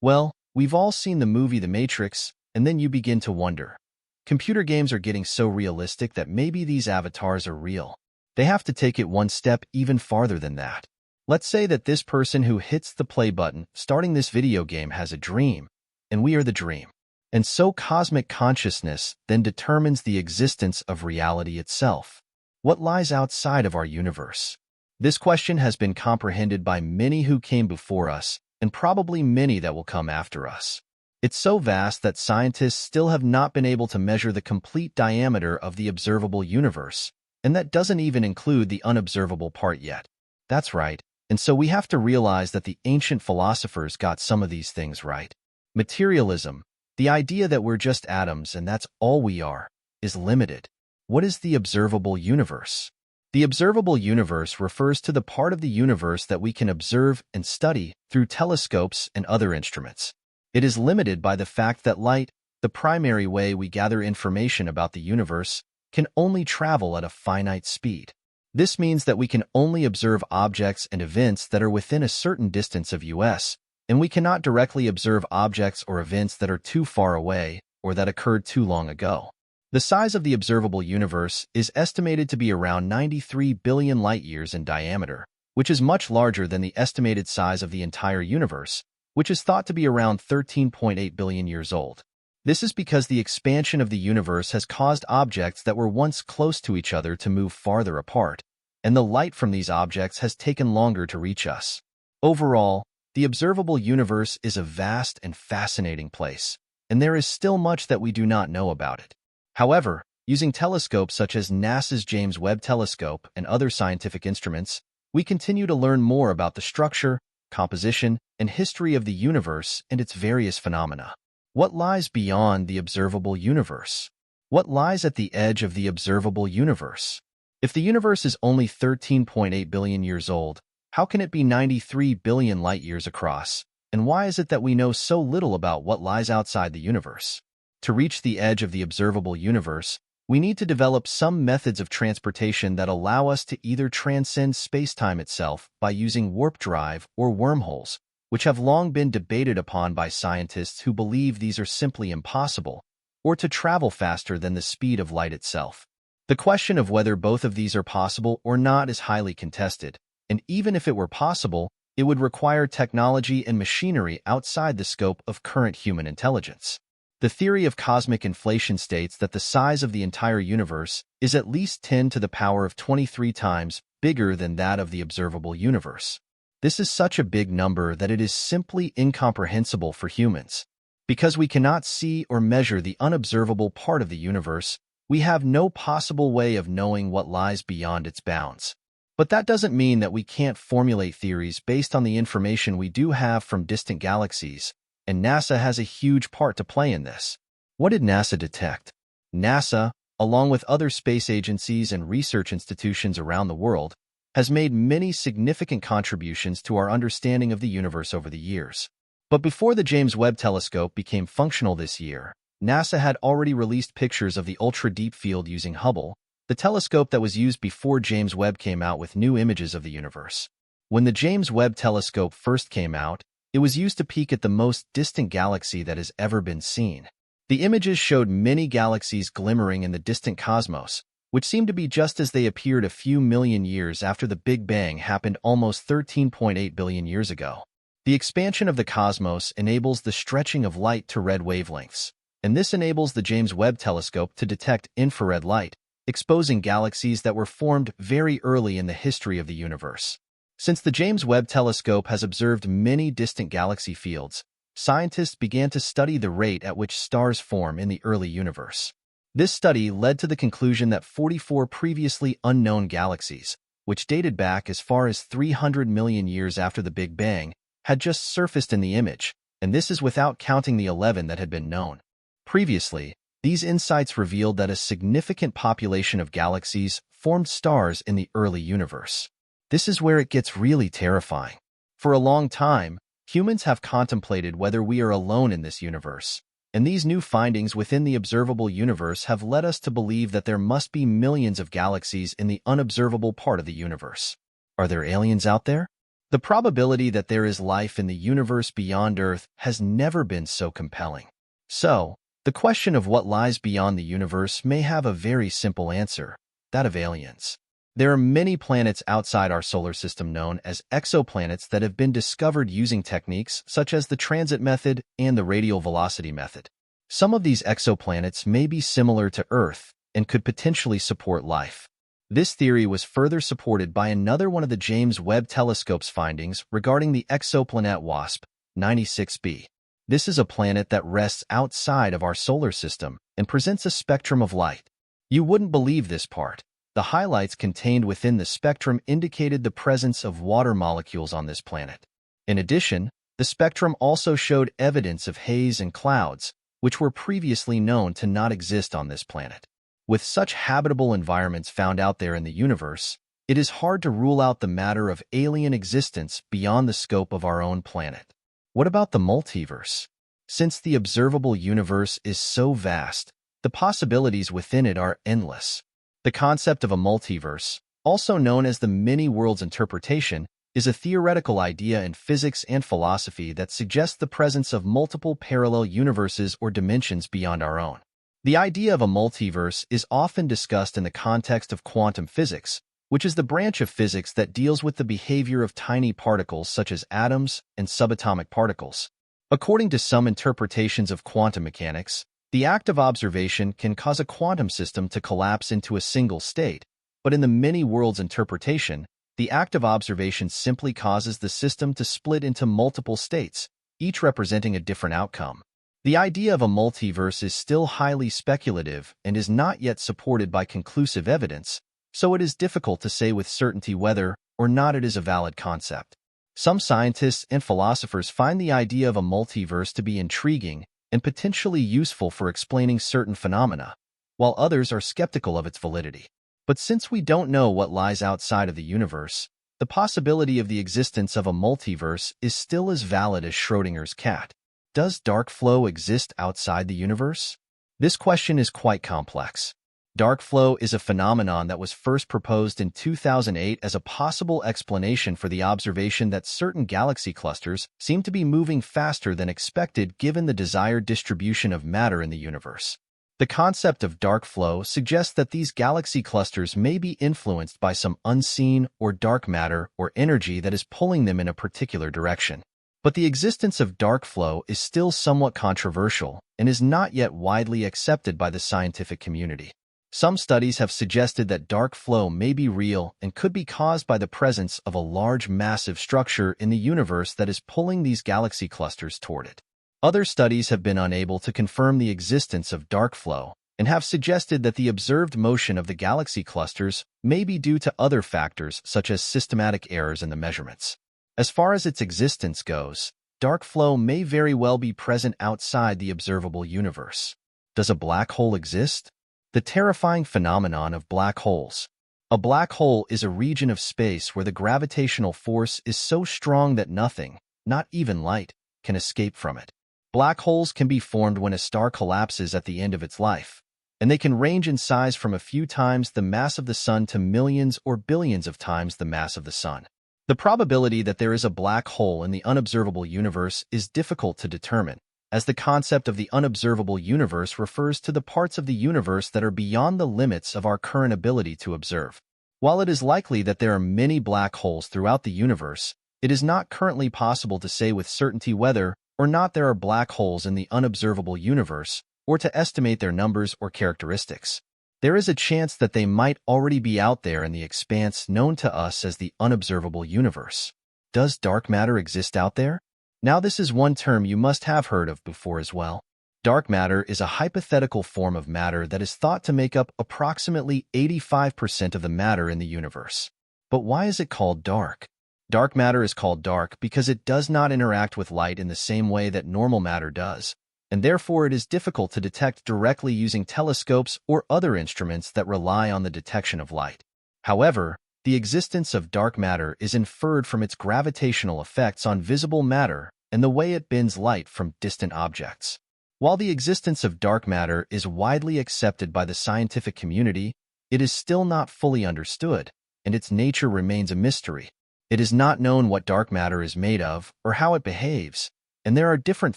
Well, we've all seen the movie The Matrix, and then you begin to wonder. Computer games are getting so realistic that maybe these avatars are real. They have to take it one step even farther than that. Let's say that this person who hits the play button starting this video game has a dream, and we are the dream. And so cosmic consciousness then determines the existence of reality itself. What lies outside of our universe? This question has been comprehended by many who came before us, and probably many that will come after us. It's so vast that scientists still have not been able to measure the complete diameter of the observable universe, and that doesn't even include the unobservable part yet. That's right, and so we have to realize that the ancient philosophers got some of these things right. Materialism, the idea that we're just atoms and that's all we are, is limited. What is the observable universe? The observable universe refers to the part of the universe that we can observe and study through telescopes and other instruments. It is limited by the fact that light, the primary way we gather information about the universe, can only travel at a finite speed. This means that we can only observe objects and events that are within a certain distance of us, and we cannot directly observe objects or events that are too far away or that occurred too long ago. The size of the observable universe is estimated to be around 93 billion light-years in diameter, which is much larger than the estimated size of the entire universe, which is thought to be around 13.8 billion years old. This is because the expansion of the universe has caused objects that were once close to each other to move farther apart, and the light from these objects has taken longer to reach us. Overall, the observable universe is a vast and fascinating place, and there is still much that we do not know about it. However, using telescopes such as NASA's James Webb Telescope and other scientific instruments, we continue to learn more about the structure, composition, and history of the universe and its various phenomena. What lies beyond the observable universe? What lies at the edge of the observable universe? If the universe is only 13.8 billion years old, how can it be 93 billion light-years across? And why is it that we know so little about what lies outside the universe? To reach the edge of the observable universe, we need to develop some methods of transportation that allow us to either transcend space-time itself by using warp drive or wormholes, which have long been debated upon by scientists who believe these are simply impossible, or to travel faster than the speed of light itself. The question of whether both of these are possible or not is highly contested, and even if it were possible, it would require technology and machinery outside the scope of current human intelligence. The theory of cosmic inflation states that the size of the entire universe is at least 10 to the power of 23 times bigger than that of the observable universe. This is such a big number that it is simply incomprehensible for humans. Because we cannot see or measure the unobservable part of the universe, we have no possible way of knowing what lies beyond its bounds. But that doesn't mean that we can't formulate theories based on the information we do have from distant galaxies, and NASA has a huge part to play in this. What did NASA detect? NASA, along with other space agencies and research institutions around the world, has made many significant contributions to our understanding of the universe over the years. But before the James Webb Telescope became functional this year, NASA had already released pictures of the ultra-deep field using Hubble, the telescope that was used before James Webb came out with new images of the universe. When the James Webb Telescope first came out, it was used to peek at the most distant galaxy that has ever been seen. The images showed many galaxies glimmering in the distant cosmos, which seemed to be just as they appeared a few million years after the Big Bang happened almost 13.8 billion years ago. The expansion of the cosmos enables the stretching of light to red wavelengths, and this enables the James Webb Telescope to detect infrared light, exposing galaxies that were formed very early in the history of the universe. Since the James Webb Telescope has observed many distant galaxy fields, scientists began to study the rate at which stars form in the early universe. This study led to the conclusion that 44 previously unknown galaxies, which dated back as far as 300 million years after the Big Bang, had just surfaced in the image, and this is without counting the 11 that had been known. Previously, these insights revealed that a significant population of galaxies formed stars in the early universe. This is where it gets really terrifying. For a long time, humans have contemplated whether we are alone in this universe, and these new findings within the observable universe have led us to believe that there must be millions of galaxies in the unobservable part of the universe. Are there aliens out there? The probability that there is life in the universe beyond Earth has never been so compelling. So, the question of what lies beyond the universe may have a very simple answer, that of aliens. There are many planets outside our solar system known as exoplanets that have been discovered using techniques such as the transit method and the radial velocity method. Some of these exoplanets may be similar to Earth and could potentially support life. This theory was further supported by another one of the James Webb Telescope's findings regarding the exoplanet WASP 96b. This is a planet that rests outside of our solar system and presents a spectrum of light. You wouldn't believe this part. The highlights contained within the spectrum indicated the presence of water molecules on this planet. In addition, the spectrum also showed evidence of haze and clouds, which were previously known to not exist on this planet. With such habitable environments found out there in the universe, it is hard to rule out the matter of alien existence beyond the scope of our own planet. What about the multiverse? Since the observable universe is so vast, the possibilities within it are endless. The concept of a multiverse, also known as the many-worlds interpretation, is a theoretical idea in physics and philosophy that suggests the presence of multiple parallel universes or dimensions beyond our own. The idea of a multiverse is often discussed in the context of quantum physics, which is the branch of physics that deals with the behavior of tiny particles such as atoms and subatomic particles. According to some interpretations of quantum mechanics, the act of observation can cause a quantum system to collapse into a single state, but in the many-worlds interpretation, the act of observation simply causes the system to split into multiple states, each representing a different outcome. The idea of a multiverse is still highly speculative and is not yet supported by conclusive evidence, so it is difficult to say with certainty whether or not it is a valid concept. Some scientists and philosophers find the idea of a multiverse to be intriguing and potentially useful for explaining certain phenomena, while others are skeptical of its validity. But since we don't know what lies outside of the universe, the possibility of the existence of a multiverse is still as valid as Schrödinger's cat. Does dark flow exist outside the universe? This question is quite complex. Dark flow is a phenomenon that was first proposed in 2008 as a possible explanation for the observation that certain galaxy clusters seem to be moving faster than expected given the desired distribution of matter in the universe. The concept of dark flow suggests that these galaxy clusters may be influenced by some unseen or dark matter or energy that is pulling them in a particular direction. But the existence of dark flow is still somewhat controversial and is not yet widely accepted by the scientific community. Some studies have suggested that dark flow may be real and could be caused by the presence of a large massive structure in the universe that is pulling these galaxy clusters toward it. Other studies have been unable to confirm the existence of dark flow and have suggested that the observed motion of the galaxy clusters may be due to other factors such as systematic errors in the measurements. As far as its existence goes, dark flow may very well be present outside the observable universe. Does a black hole exist? The terrifying phenomenon of black holes. A black hole is a region of space where the gravitational force is so strong that nothing, not even light, can escape from it. Black holes can be formed when a star collapses at the end of its life, and they can range in size from a few times the mass of the Sun to millions or billions of times the mass of the Sun. The probability that there is a black hole in the unobservable universe is difficult to determine, as the concept of the unobservable universe refers to the parts of the universe that are beyond the limits of our current ability to observe. While it is likely that there are many black holes throughout the universe, it is not currently possible to say with certainty whether or not there are black holes in the unobservable universe, or to estimate their numbers or characteristics. There is a chance that they might already be out there in the expanse known to us as the unobservable universe. Does dark matter exist out there? Now this is one term you must have heard of before as well. Dark matter is a hypothetical form of matter that is thought to make up approximately 85% of the matter in the universe. But why is it called dark? Dark matter is called dark because it does not interact with light in the same way that normal matter does, and therefore it is difficult to detect directly using telescopes or other instruments that rely on the detection of light. However, the existence of dark matter is inferred from its gravitational effects on visible matter and the way it bends light from distant objects. While the existence of dark matter is widely accepted by the scientific community, it is still not fully understood, and its nature remains a mystery. It is not known what dark matter is made of or how it behaves, and there are different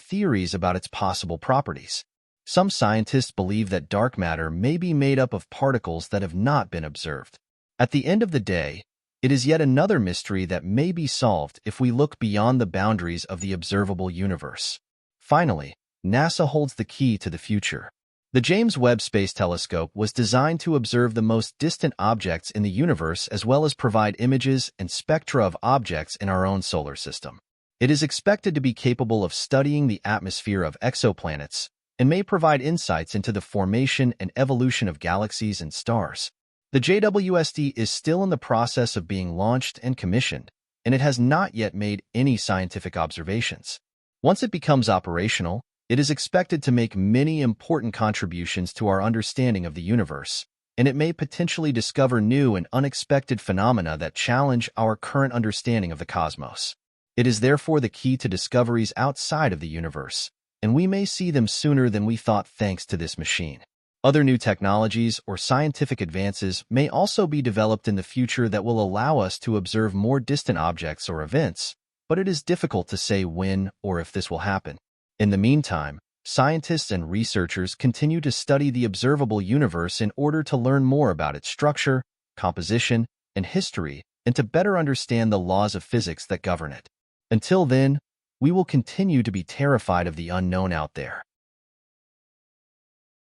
theories about its possible properties. Some scientists believe that dark matter may be made up of particles that have not been observed. At the end of the day, it is yet another mystery that may be solved if we look beyond the boundaries of the observable universe. Finally, NASA holds the key to the future. The James Webb Space Telescope was designed to observe the most distant objects in the universe as well as provide images and spectra of objects in our own solar system. It is expected to be capable of studying the atmosphere of exoplanets and may provide insights into the formation and evolution of galaxies and stars. The JWST is still in the process of being launched and commissioned, and it has not yet made any scientific observations. Once it becomes operational, it is expected to make many important contributions to our understanding of the universe, and it may potentially discover new and unexpected phenomena that challenge our current understanding of the cosmos. It is therefore the key to discoveries outside of the universe, and we may see them sooner than we thought thanks to this machine. Other new technologies or scientific advances may also be developed in the future that will allow us to observe more distant objects or events, but it is difficult to say when or if this will happen. In the meantime, scientists and researchers continue to study the observable universe in order to learn more about its structure, composition, and history, and to better understand the laws of physics that govern it. Until then, we will continue to be terrified of the unknown out there.